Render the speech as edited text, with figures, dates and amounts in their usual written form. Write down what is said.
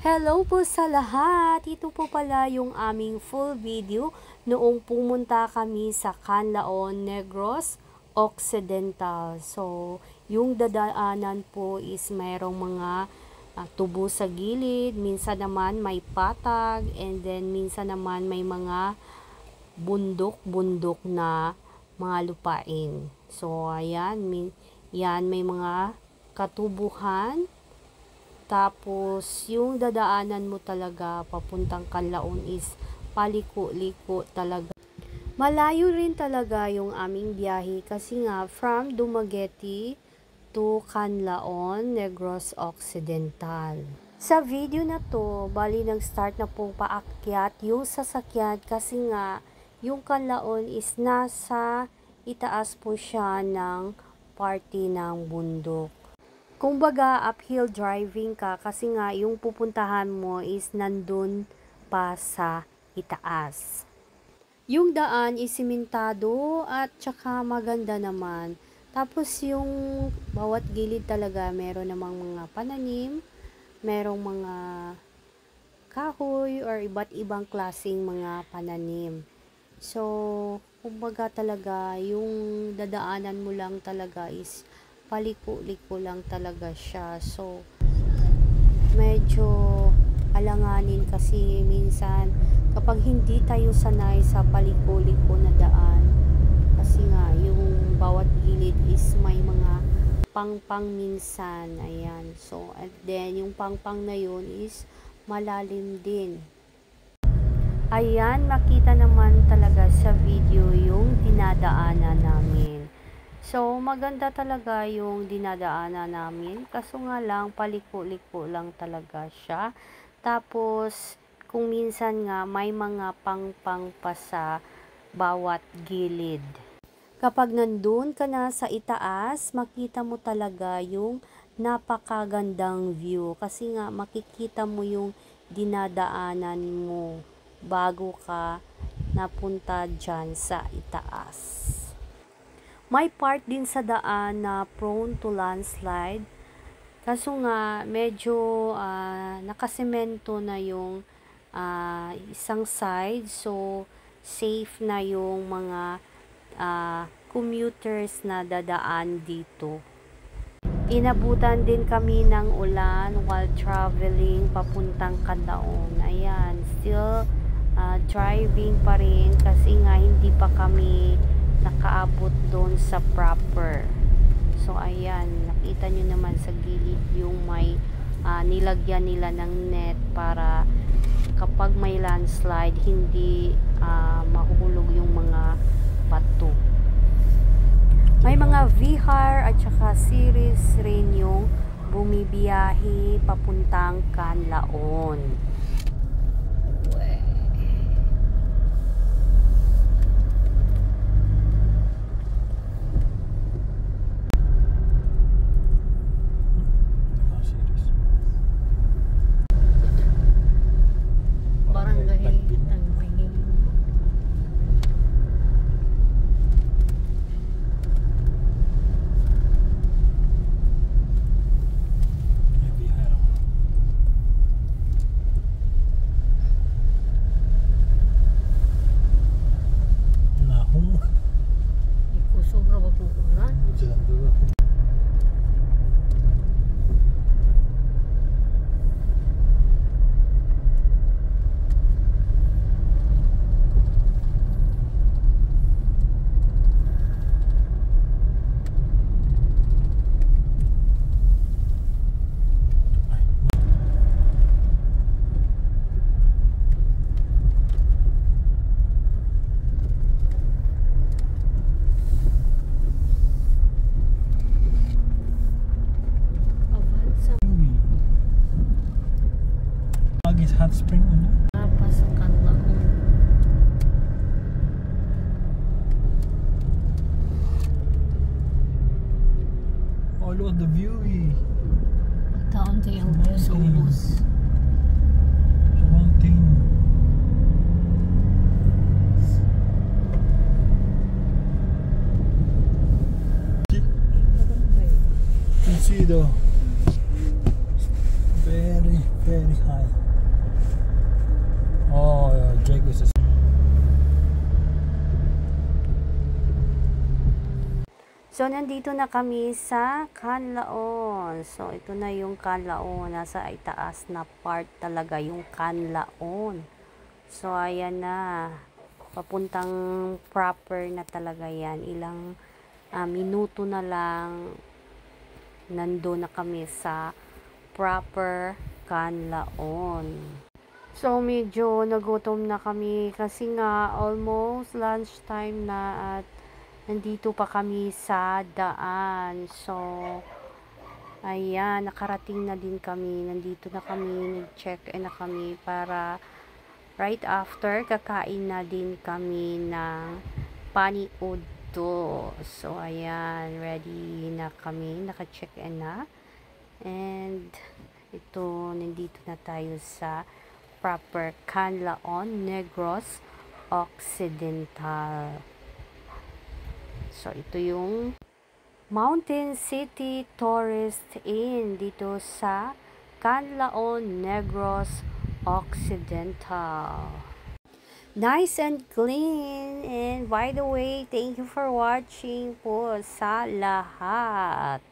Hello po sa lahat! Ito po pala yung aming full video noong pumunta kami sa Canlaon, Negros Occidental. So, yung dadaanan po is mayroong mga tubo sa gilid, minsan naman may patag, and then minsan naman may mga bundok-bundok na mga lupain. So, ayan, yan may mga katubuhan. Tapos, yung dadaanan mo talaga papuntang Canlaon is paliko-liko talaga. Malayo rin talaga yung aming biyahe kasi nga from Dumaguete to Canlaon, Negros Occidental. Sa video na to, bali nag-start na pong paakyat yung sasakyan kasi nga yung Canlaon is nasa itaas po siya ng party ng bundok. Kumbaga, uphill driving ka kasi nga yung pupuntahan mo is nandun pa sa itaas. Yung daan is simentado at saka maganda naman. Tapos yung bawat gilid talaga meron namang mga pananim, merong mga kahoy or iba't ibang klaseng mga pananim. So, kumbaga talaga yung dadaanan mo lang talaga is paliko-liko lang talaga siya. So, medyo alanganin kasi minsan kapag hindi tayo sanay sa paliko-liko na daan. Kasi nga, yung bawat gilid is may mga pangpang minsan. Ayan. So, and then, yung pangpang na yun is malalim din. Ayan, makita naman talaga sa video yung dinadaanan namin. So, maganda talaga yung dinadaanan namin. Kaso nga lang, paliko-liko lang talaga siya. Tapos, kung minsan nga, may mga pangpang pa sa bawat gilid. Kapag nandun ka na sa itaas, makita mo talaga yung napakagandang view. Kasi nga, makikita mo yung dinadaanan mo bago ka napunta dyan sa itaas. May part din sa daan na prone to landslide. Kaso nga, medyo nakasemento na yung isang side. So, safe na yung mga commuters na dadaan dito. Inabutan din kami ng ulan while traveling papuntang Canlaon. Ayan, still driving pa rin kasi nga hindi pa kami nakaabot doon sa proper. So, ayan, nakita nyo naman sa gilid yung may nilagyan nila ng net para kapag may landslide, hindi mahulog yung mga bato. May mga Vihar at saka series rin yung bumibiyahe papuntang Canlaon. Hot spring ano? Pas Canlaon. Oh, look at the view. Taon to yung view sa ubos. Mountain. You see the very high. Oh, Jagos is. So, nandito na kami sa Canlaon. So, ito na yung Canlaon. Nasa itaas na part talaga yung Canlaon. So, ayan na. Papuntang proper na talaga yan. Ilang minuto na lang nandun na kami sa proper Canlaon. So, medyo nagutom na kami kasi nga almost lunchtime na at nandito pa kami sa daan. So, ayan, nakarating na din kami. Nandito na kami, nag-check-in na kami para right after, kakain na din kami ng paniudto. So, ayan, ready na kami. Naka-check-in na. And, ito, nandito na tayo sa proper Canlaon, Negros Occidental. So, ito yung Mountain City Tourist Inn dito sa Canlaon, Negros Occidental. Nice and clean. And by the way, thank you for watching po sa lahat.